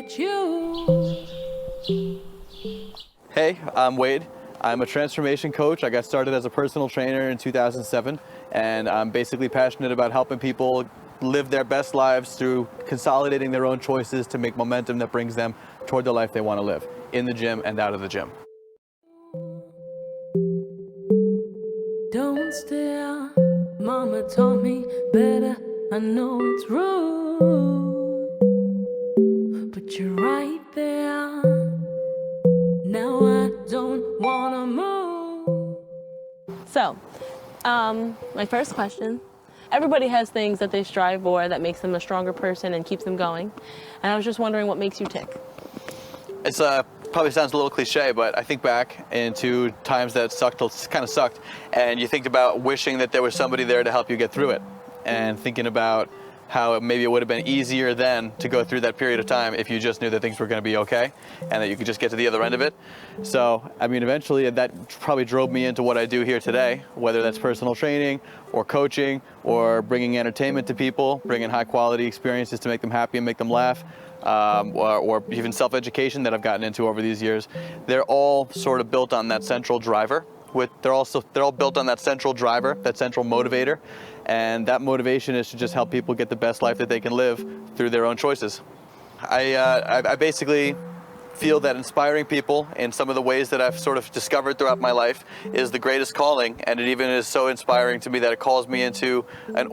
get you. Hey, I'm Wade. I'm a transformation coach. I got started as a personal trainer in 2007, and I'm basically passionate about helping people live their best lives through consolidating their own choices to make momentum that brings them toward the life they want to live, in the gym and out of the gym. Don't stare, mama taught me better. I know it's rude, but you're right there. Now I don't wanna move. So, my first question. Everybody has things that they strive for that makes them a stronger person and keeps them going. And I was just wondering what makes you tick. It's probably sounds a little cliche, but I think back into times that kind of sucked, and you think about wishing that there was somebody there to help you get through it, and thinking about how maybe it would have been easier then to go through that period of time if you just knew that things were going to be okay and that you could just get to the other end of it. So, I mean, eventually that probably drove me into what I do here today, whether that's personal training or coaching or bringing entertainment to people, bringing high quality experiences to make them happy and make them laugh. Or even self-education that I've gotten into over these years. They're all sort of built on that central driver. They're all built on that central driver, that central motivator, and that motivation is to just help people get the best life that they can live through their own choices. I basically feel that inspiring people in some of the ways that I've sort of discovered throughout my life is the greatest calling, and it even is so inspiring to me that it calls me into an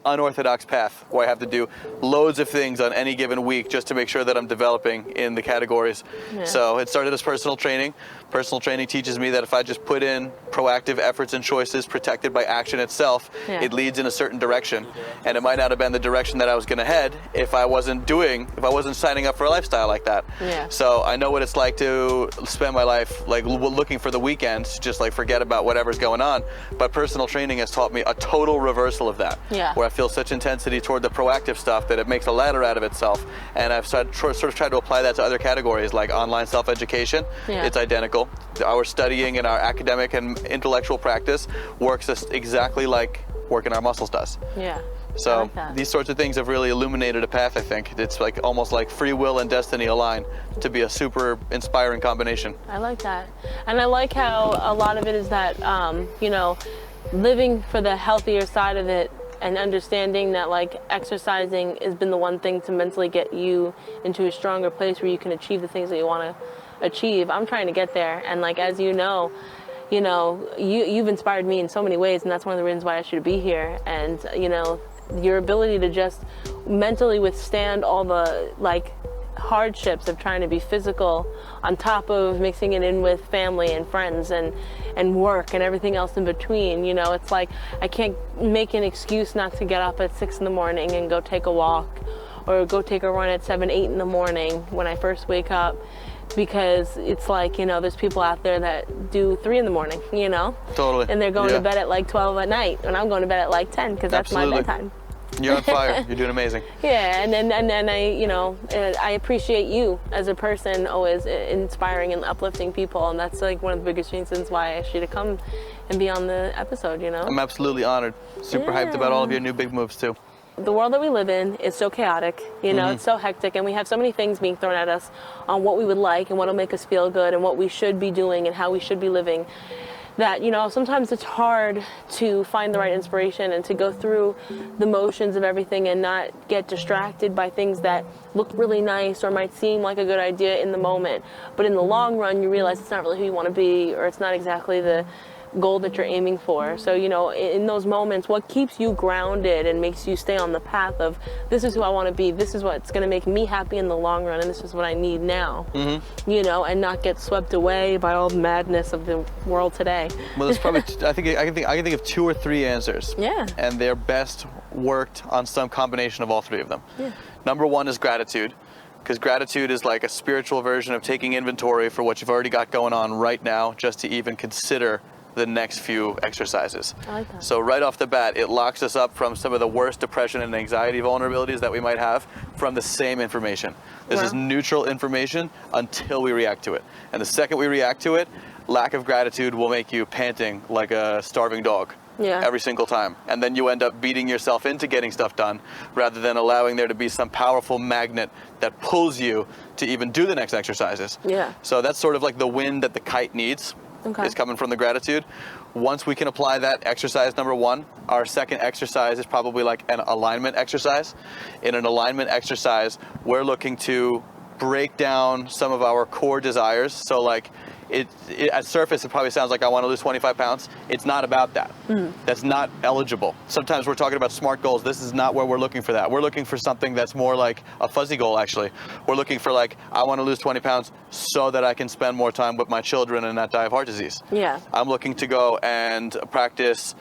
unorthodox path where I have to do loads of things on any given week just to make sure that I'm developing in the categories. Yeah. So it started as personal training. Personal training teaches me that if I just put in proactive efforts and choices protected by action itself, it leads in a certain direction. And it might not have been the direction that I was going to head if I wasn't signing up for a lifestyle like that. Yeah. So I know what it's like to spend my life like looking for the weekend, just like forget about whatever's going on. But personal training has taught me a total reversal of that, where I feel such intensity toward the proactive stuff that it makes a ladder out of itself. And I've sort of tried to apply that to other categories like online self-education. It's identical. Our studying and our academic and intellectual practice works exactly like working our muscles does. Yeah. So these sorts of things have really illuminated a path, I think. It's like almost like free will and destiny align to be a super inspiring combination. I like that. And I like how a lot of it is that, Living for the healthier side of it and understanding that like exercising has been the one thing to mentally get you into a stronger place where you can achieve the things that you want to achieve. I'm trying to get there, and like as you've inspired me in so many ways, and that's one of the reasons why I should be here. And your ability to just mentally withstand all the like hardships of trying to be physical on top of mixing it in with family and friends and work and everything else in between. It's like I can't make an excuse not to get up at 6 in the morning and go take a walk or go take a run at 7, 8 in the morning when I first wake up, because it's like, there's people out there that do 3 in the morning, Totally. And they're going to bed at like 12 at night, and I'm going to bed at like 10 because that's my bedtime. You're on fire. You're doing amazing. Yeah, and then I appreciate you as a person, always inspiring and uplifting people, and that's like one of the biggest reasons why I asked you to come and be on the episode. I'm absolutely honored. Super hyped about all of your new big moves too. The world that we live in is so chaotic, it's so hectic, and we have so many things being thrown at us on what we would like and what will make us feel good and what we should be doing and how we should be living, that, sometimes it's hard to find the right inspiration and to go through the motions of everything and not get distracted by things that look really nice or might seem like a good idea in the moment. But in the long run, you realize it's not really who you want to be, or it's not exactly the goal that you're aiming for. So, in those moments, what keeps you grounded and makes you stay on the path of, this is who I want to be, this is what's going to make me happy in the long run, and this is what I need now, and not get swept away by all the madness of the world today. Well, there's probably, I can think of 2 or 3 answers. Yeah. And they're best worked on some combination of all 3 of them. Yeah. Number 1 is gratitude. Because gratitude is like a spiritual version of taking inventory for what you've already got going on right now, just to even consider the next few exercises. I like that. So right off the bat, it locks us up from some of the worst depression and anxiety vulnerabilities that we might have from the same information. This is neutral information until we react to it. And the second we react to it, lack of gratitude will make you panting like a starving dog. every single time. And then you end up beating yourself into getting stuff done rather than allowing there to be some powerful magnet that pulls you to even do the next exercises. Yeah. So that's sort of like the wind that the kite needs. Is coming from the gratitude. Once we can apply that exercise number one, our second exercise is probably like an alignment exercise. In an alignment exercise, we're looking to break down some of our core desires. So like at surface, it probably sounds like I want to lose 25 pounds. It's not about that. That's not eligible. Sometimes we're talking about SMART goals. This is not where we're looking for that. We're looking for something that's more like a fuzzy goal, actually. We're looking for like, I want to lose 20 pounds so that I can spend more time with my children and not die of heart disease. Yeah. I'm looking to go and practice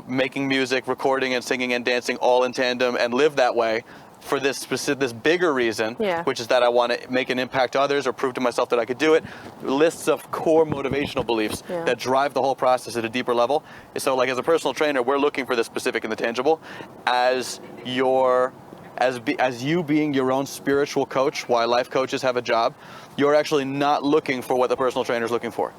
making music, recording and singing and dancing all in tandem and live that way for this bigger reason, which is that I want to make an impact to others or prove to myself that I could do it. Lists of core motivational beliefs that drive the whole process at a deeper level. So like as a personal trainer, we're looking for the specific and the tangible. As you being your own spiritual coach, why life coaches have a job, you're actually not looking for what the personal trainer is looking for.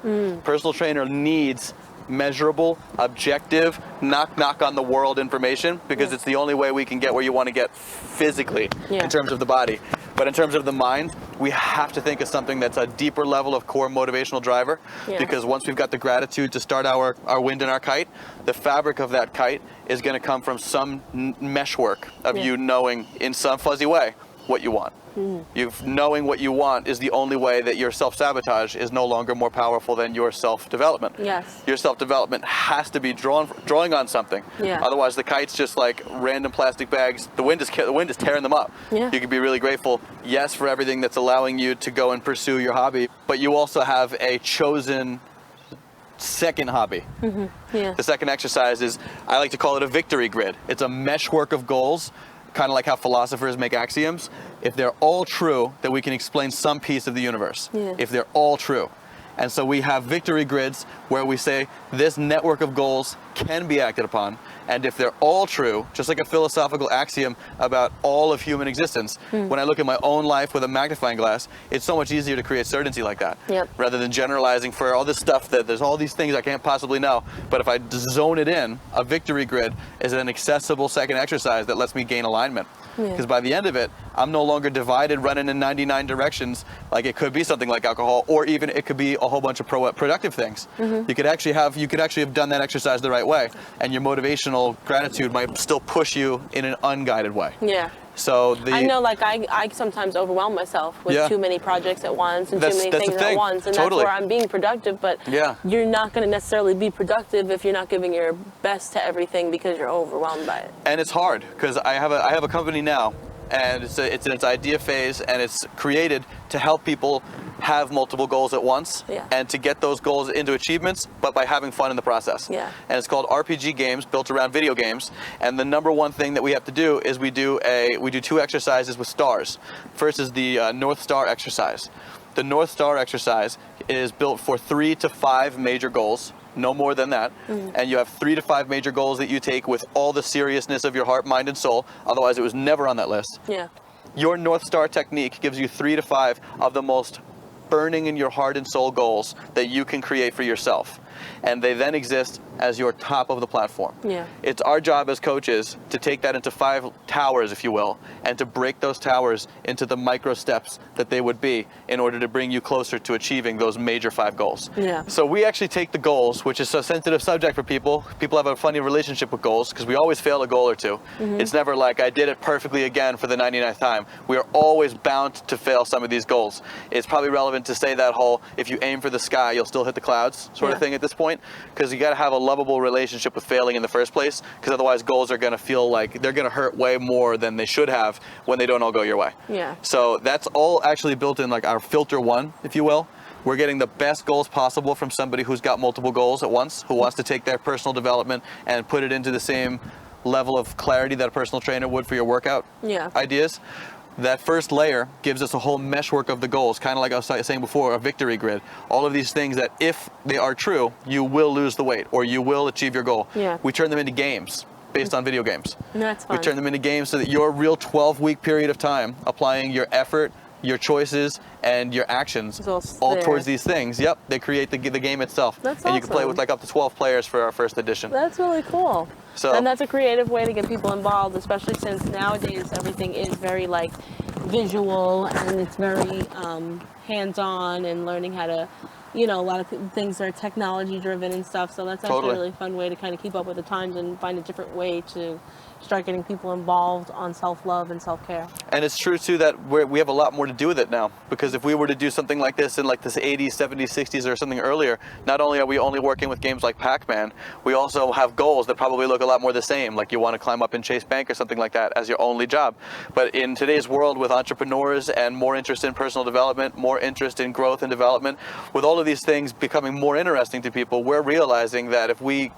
Personal trainer needs measurable, objective, knock on the world information, because it's the only way we can get where you want to get physically in terms of the body. But in terms of the mind, we have to think of something that's a deeper level of core motivational driver, because once we've got the gratitude to start our wind in our kite, the fabric of that kite is going to come from some meshwork of you knowing in some fuzzy way what you want. Knowing what you want is the only way that your self-sabotage is no longer more powerful than your self-development. Yes. Your self-development has to be drawing on something. Otherwise, the kite's just like random plastic bags. The wind is tearing them up. You can be really grateful, yes, for everything that's allowing you to go and pursue your hobby, but you also have a chosen second hobby. The second exercise is, I like to call it a victory grid. It's a meshwork of goals, kind of like how philosophers make axioms. If they're all true, then we can explain some piece of the universe. If they're all true. And so we have victory grids where we say this network of goals can be acted upon. And if they're all true, just like a philosophical axiom about all of human existence, when I look at my own life with a magnifying glass, it's so much easier to create certainty like that. Rather than generalizing for all this stuff that there's all these things I can't possibly know. But if I zone it in, a victory grid is an accessible second exercise that lets me gain alignment. Because by the end of it, I'm no longer divided running in 99 directions. Like it could be something like alcohol, or even it could be a whole bunch of productive things. You could actually have done that exercise the right way, and your motivational gratitude might still push you in an unguided way. So I know, like I sometimes overwhelm myself with too many projects at once and too many things at once, and that's where I'm being productive. But you're not going to necessarily be productive if you're not giving your best to everything because you're overwhelmed by it. And it's hard because I have a company now, and it's in its idea phase, and it's created to help people have multiple goals at once and to get those goals into achievements, but by having fun in the process. And it's called RPG games, built around video games. And the number one thing that we have to do is we do two exercises with stars. First is the North Star exercise. The North Star exercise is built for 3 to 5 major goals, no more than that. And you have 3 to 5 major goals that you take with all the seriousness of your heart, mind, and soul. Otherwise, it was never on that list. Your North Star technique gives you 3 to 5 of the most burning in your heart and soul goals that you can create for yourself. And they then exist as your top of the platform. It's our job as coaches to take that into 5 towers, if you will, and to break those towers into the micro steps that they would be in order to bring you closer to achieving those major 5 goals. So we actually take the goals, which is a sensitive subject for people. People have a funny relationship with goals because we always fail a goal or two. It's never like I did it perfectly again for the 99th time. We are always bound to fail some of these goals. It's probably relevant to say that whole, if you aim for the sky, you'll still hit the clouds sort of thing at this point, because you got to have a lovable relationship with failing in the first place, because otherwise goals are going to feel like they're going to hurt way more than they should have when they don't all go your way. So that's all actually built in like our filter 1, if you will. We're getting the best goals possible from somebody who's got multiple goals at once, who wants to take their personal development and put it into the same level of clarity that a personal trainer would for your workout ideas. That first layer gives us a whole meshwork of the goals, kind of like I was saying before, a victory grid. All of these things that, if they are true, you will lose the weight or you will achieve your goal. We turn them into games based on video games. That's fun. We turn them into games so that your real 12-week period of time, applying your effort, your choices and your actions all towards these things. Yep, they create the game itself. That's and you can play with like up to 12 players for our first edition. That's really cool. So, and that's a creative way to get people involved, especially since nowadays everything is very like visual and it's very hands-on and learning how to, you know, a lot of things are technology driven and stuff. So that's actually a really fun way to kind of keep up with the times and find a different way to start getting people involved on self-love and self-care. And it's true too that we have a lot more to do with it now, because if we were to do something like this in like the 80s, 70s, 60s or something earlier, not only are we only working with games like Pac-Man, we also have goals that probably look a lot more the same, like you want to climb up in Chase Bank or something like that as your only job. But in today's world with entrepreneurs and more interest in personal development, more interest in growth and development, with all of these things becoming more interesting to people, we're realizing that if we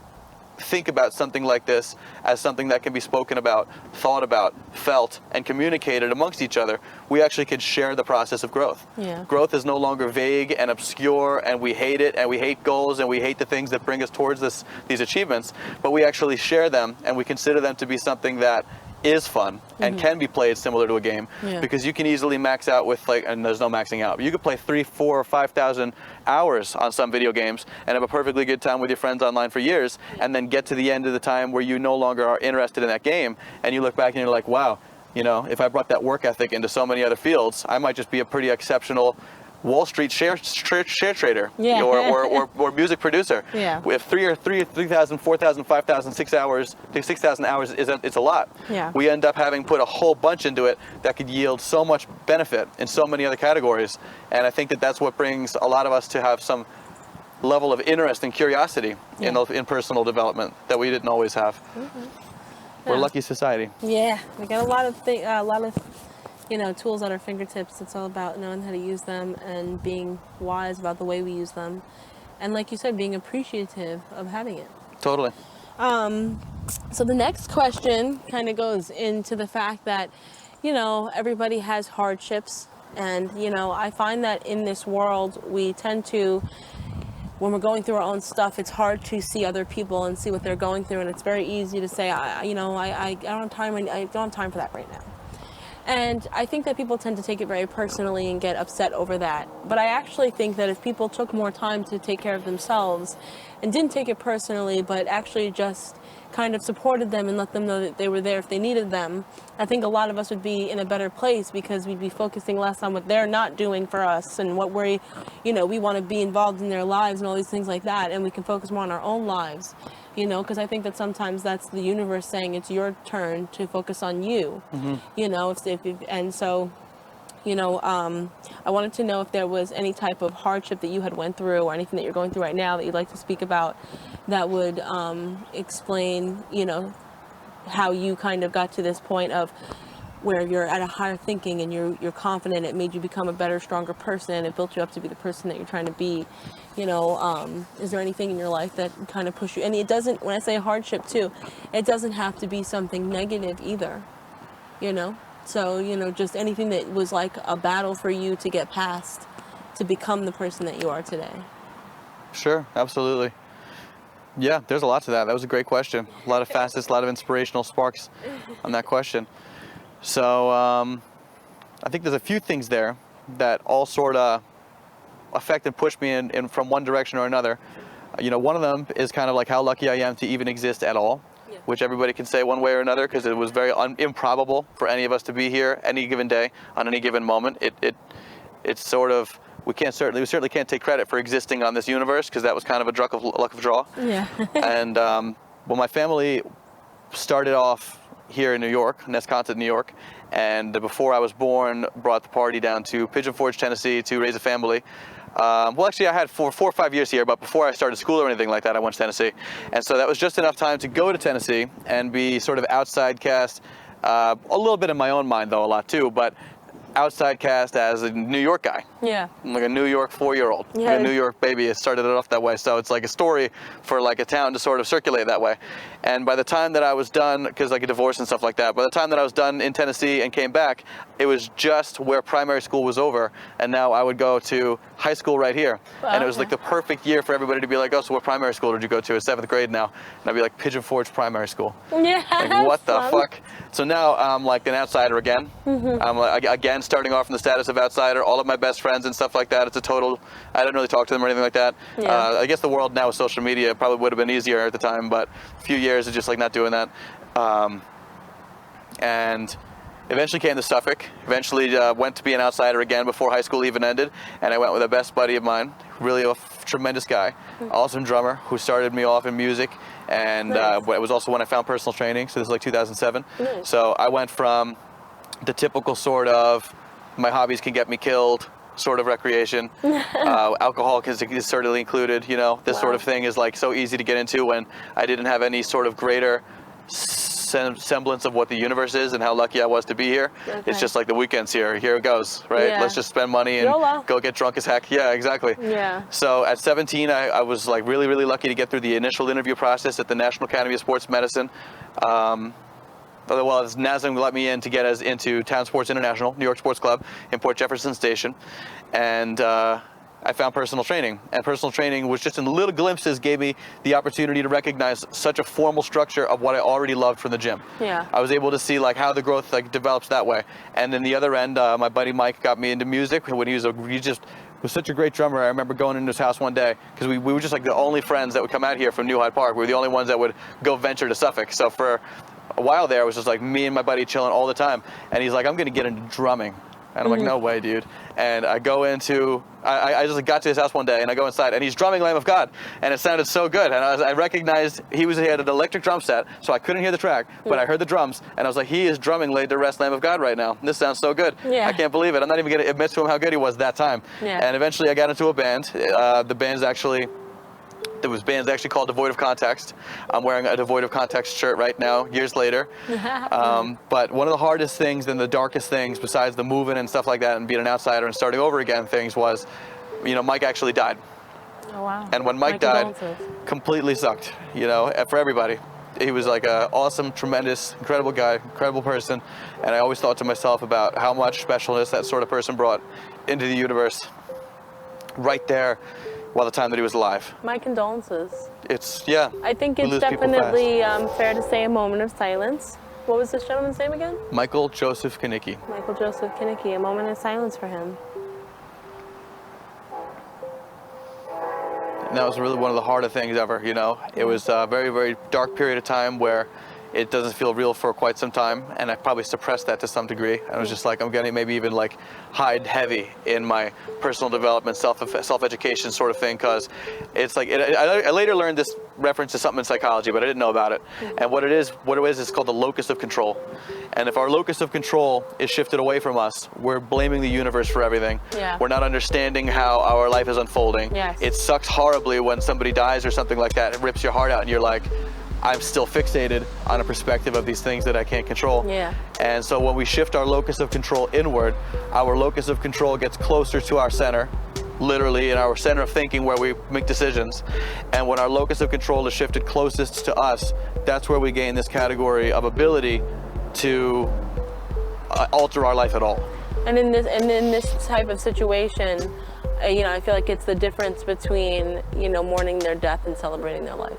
think about something like this as something that can be spoken about, thought about, felt, and communicated amongst each other, we actually can share the process of growth. Yeah. Growth is no longer vague and obscure, and we hate it, and we hate goals, and we hate the things that bring us towards these achievements, but we actually share them, and we consider them to be something that is fun and can be played similar to a game, because you can easily max out with like, and there's no maxing out, but you could play 3,000, 4,000, or 5,000 hours on some video games and have a perfectly good time with your friends online for years, and then get to the end of the time where you no longer are interested in that game, and you look back and you're like, wow, you know, if I brought that work ethic into so many other fields, I might just be a pretty exceptional Wall Street share trader, or music producer. Yeah. If 3,000, 4,000, 5,000, 6,000 hours it's a lot. Yeah. We end up having put a whole bunch into it that could yield so much benefit in so many other categories. And I think that that's what brings a lot of us to have some level of interest and curiosity in personal development that we didn't always have. We're a lucky society. Yeah, we got a lot of you know, tools at our fingertips. It's all about knowing how to use them and being wise about the way we use them. And like you said, being appreciative of having it. Totally. So the next question kind of goes into the fact that, you know, everybody has hardships. And, you know, I find that in this world, we tend to, when we're going through our own stuff, it's hard to see other people and see what they're going through. And it's very easy to say, I don't have time. I don't have time for that right now. And I think that people tend to take it very personally and get upset over that. But I actually think that if people took more time to take care of themselves and didn't take it personally, but actually just kind of supported them and let them know that they were there if they needed them, I think a lot of us would be in a better place, because we'd be focusing less on what they're not doing for us and what we want to be involved in their lives and all these things like that. And we can focus more on our own lives. You know, because I think that sometimes that's the universe saying it's your turn to focus on you. You know, and so, you know, I wanted to know if there was any type of hardship that you had went through or anything that you're going through right now that you'd like to speak about that would explain, you know, how you kind of got to this point of where you're at a higher thinking and you're confident. It made you become a better, stronger person. It built you up to be the person that you're trying to be. You know, is there anything in your life that kind of pushed you? And it doesn't, when I say hardship too, it doesn't have to be something negative either, you know? So, you know, just anything that was like a battle for you to get past to become the person that you are today. Sure, absolutely. Yeah, there's a lot to that. That was a great question. A lot of facets, a lot of inspirational sparks on that question. So I think there's a few things there that all sort of affect and push me in from one direction or another. You know, one of them is kind of like how lucky I am to even exist at all, which everybody can say one way or another, because it was very improbable for any of us to be here any given day on any given moment. It's sort of, we certainly can't take credit for existing on this universe, because that was kind of a luck of draw. Yeah. And well, my family started off here in New York, Nesconset, New York, and before I was born, brought the party down to Pigeon Forge, Tennessee to raise a family. Well, actually, I had 4 or 5 years here, but before I started school or anything like that, I went to Tennessee. And so that was just enough time to go to Tennessee and be sort of outside cast, a little bit in my own mind, though, a lot too, but outside cast as a New York guy. Yeah. Like a New York 4-year-old. Yeah. Like a New York baby. It started it off that way. So it's like a story for like a town to sort of circulate that way. And by the time that I was done, because like a divorce and stuff like that, by the time that I was done in Tennessee and came back, it was just where primary school was over. And now I would go to high school right here. Wow. And it was like the perfect year for everybody to be like, oh, so what primary school did you go to? It's 7th grade now. And I'd be like, Pigeon Forge Primary School. Yeah. Like, what the fuck? So now I'm like an outsider again. I'm like, again starting off from the status of outsider, all of my best friends and stuff like that. It's a total, I didn't really talk to them or anything like that. Yeah. I guess the world now with social media probably would have been easier at the time, but a few years of just like not doing that. And eventually came to Suffolk, eventually went to be an outsider again before high school even ended, and I went with a best buddy of mine, really a tremendous guy, awesome drummer, who started me off in music, and Nice. it was also when I found personal training, so this is like 2007. Nice. So I went from the typical sort of, my hobbies can get me killed, sort of recreation, alcohol is certainly included, you know, this sort of thing is like so easy to get into when I didn't have any sort of greater semblance of what the universe is and how lucky I was to be here. Okay. It's just like the weekend's here it goes, right? Yeah. Let's just spend money and YOLO. go get drunk as heck. Yeah, exactly. Yeah. So at 17, I was like really, really lucky to get through the initial interview process at the National Academy of Sports Medicine. Otherwise, NASM let me in to get us into Town Sports International, New York Sports Club in Port Jefferson Station. And I found personal training, and personal training was just in little glimpses gave me the opportunity to recognize such a formal structure of what I already loved from the gym. Yeah. I was able to see like how the growth like develops that way. And then the other end, my buddy Mike got me into music when he just was such a great drummer. I remember going into his house one day because we were just like the only friends that would come out here from New Hyde Park. We were the only ones that would go venture to Suffolk. So for a while there, it was just like me and my buddy chilling all the time. And he's like, I'm gonna get into drumming. And I'm like, no way, dude. And I go into, I just got to his house one day and I go inside and he's drumming Lamb of God. And it sounded so good. And I recognized he had an electric drum set, so I couldn't hear the track, but I heard the drums. And I was like, he is drumming Laid to Rest Lamb of God right now. This sounds so good. Yeah. I can't believe it. I'm not even gonna admit to him how good he was that time. Yeah. And eventually I got into a band. There was bands actually called Devoid of Context. I'm wearing a Devoid of Context shirt right now, years later. But one of the hardest things and the darkest things, besides the moving and stuff like that and being an outsider and starting over again things, was, you know, Mike actually died. Oh, wow. And when Mike died, completely sucked, you know, for everybody. He was like an awesome, tremendous, incredible guy, incredible person. And I always thought to myself about how much specialness that sort of person brought into the universe right there while the time that he was alive. My condolences. It's, yeah. I think we it's lose people definitely fair to say a moment of silence. What was this gentleman's name again? Michael Joseph Kanicki. Michael Joseph Kanicki. A moment of silence for him. And that was really one of the harder things ever, you know. It was a very, very dark period of time where it doesn't feel real for quite some time, and I probably suppressed that to some degree. I was just like, I'm getting maybe even like hide heavy in my personal development, self-education sort of thing, because it's like, I later learned this reference to something in psychology, but I didn't know about it. And what it is called the locus of control. And if our locus of control is shifted away from us, we're blaming the universe for everything. Yeah. We're not understanding how our life is unfolding. Yes. It sucks horribly when somebody dies or something like that. It rips your heart out and you're like, I'm still fixated on a perspective of these things that I can't control. Yeah. And so when we shift our locus of control inward, our locus of control gets closer to our center, literally in our center of thinking where we make decisions. And when our locus of control is shifted closest to us, that's where we gain this category of ability to alter our life at all. And in this type of situation, you know, I feel like it's the difference between, you know, mourning their death and celebrating their life.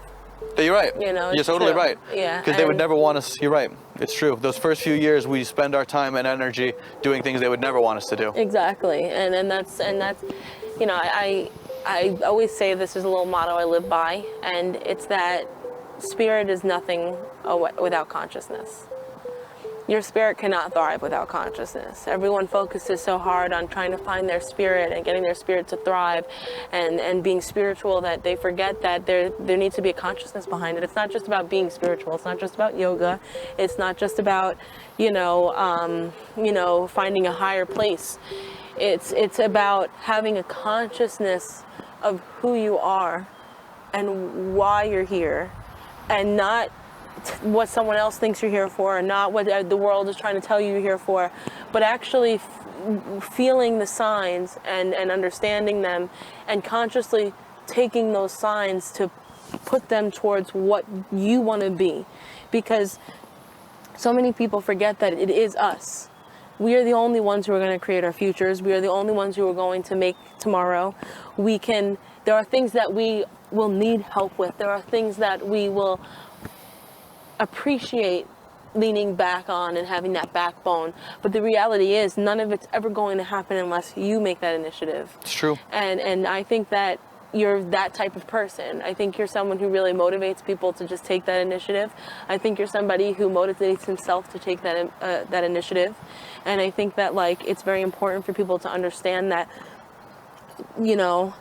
Yeah, you're right. You know, you're it's totally true. right. Yeah, Because they would and- never want us. You're right. It's true. Those first few years, we spend our time and energy doing things they would never want us to do. Exactly, and that's, you know, I always say this is a little motto I live by, and it's that spirit is nothing without consciousness. Your spirit cannot thrive without consciousness. Everyone focuses so hard on trying to find their spirit and getting their spirit to thrive and being spiritual that they forget that there needs to be a consciousness behind it. It's not just about being spiritual. It's not just about yoga. It's not just about, you know, finding a higher place. It's about having a consciousness of who you are and why you're here, and not what someone else thinks you're here for, and not what the world is trying to tell you you're here for, but actually feeling the signs and understanding them, and consciously taking those signs to put them towards what you want to be. Because so many people forget that it is us. We are the only ones who are going to create our futures. We are the only ones who are going to make tomorrow. There are things that we will need help with. There are things that we will appreciate leaning back on and having that backbone. But the reality is none of it's ever going to happen unless you make that initiative. It's true. And I think that you're that type of person. I think you're someone who really motivates people to just take that initiative. I think you're somebody who motivates himself to take that initiative. And I think that like it's very important for people to understand that, you know,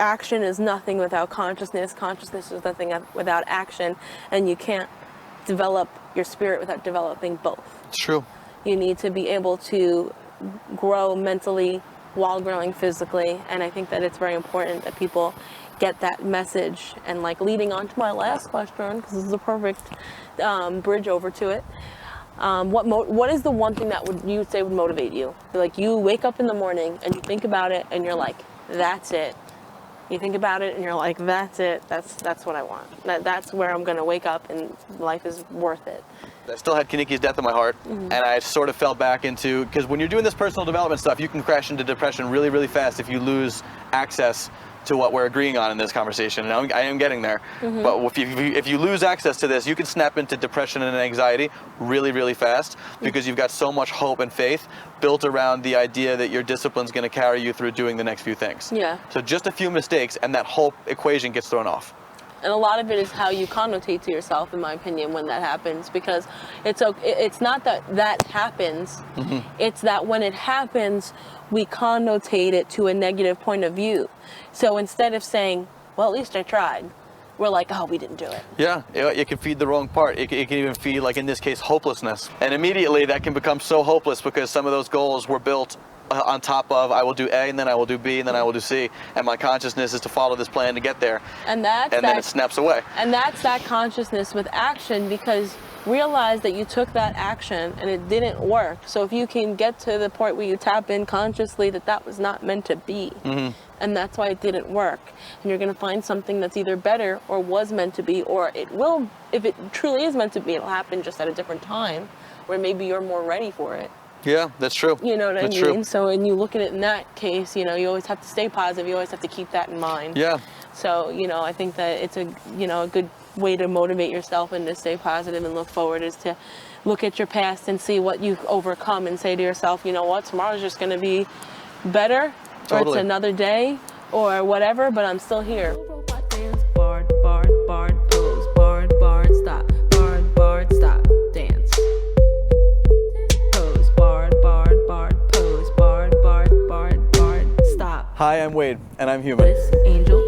action is nothing without consciousness. Consciousness is nothing without action. And you can't develop your spirit without developing both. It's true. You need to be able to grow mentally while growing physically, and I think that it's very important that people get that message. And like leading on to my last question, because this is a perfect bridge over to it, what is the one thing that you would say would motivate you? Like you wake up in the morning and you think about it and you're like, that's it. You think about it and you're like, that's it. That's what I want. That's where I'm gonna wake up and life is worth it. I still had Kaniki's death in my heart, and I sort of fell back into, because when you're doing this personal development stuff, you can crash into depression really, really fast if you lose access to what we're agreeing on in this conversation, and I am getting there. But if you lose access to this, you can snap into depression and anxiety really, really fast, because you've got so much hope and faith built around the idea that your discipline's going to carry you through doing the next few things. Yeah. So just a few mistakes, and that whole equation gets thrown off. And a lot of it is how you connotate to yourself, in my opinion, when that happens. Because it's not that happens. It's that when it happens, we connotate it to a negative point of view. So instead of saying, well, at least I tried, we're like, oh, we didn't do it. Yeah, it can feed the wrong part. It can even feed, like in this case, hopelessness. And immediately that can become so hopeless because some of those goals were built on top of I will do A, and then I will do B, and then I will do C, and my consciousness is to follow this plan to get there. And then it snaps away. And that's that consciousness with action, because realize that you took that action and it didn't work. So if you can get to the point where you tap in consciously that was not meant to be, and that's why it didn't work, and you're going to find something that's either better or was meant to be, or it will, if it truly is meant to be, it'll happen just at a different time where maybe you're more ready for it. Yeah, that's true. You know what that's I mean? True. So when you look at it in that case, you know, you always have to stay positive. You always have to keep that in mind. Yeah. So, you know, I think that it's a good way to motivate yourself and to stay positive and look forward is to look at your past and see what you've overcome and say to yourself, you know what, tomorrow's just going to be better, or it's another day or whatever, but I'm still here. Barred, pose, barred, stop, barred, stop, dance. Pose, barred, pose, barred, stop. Hi, I'm Wade, and I'm human. Bliss, angel.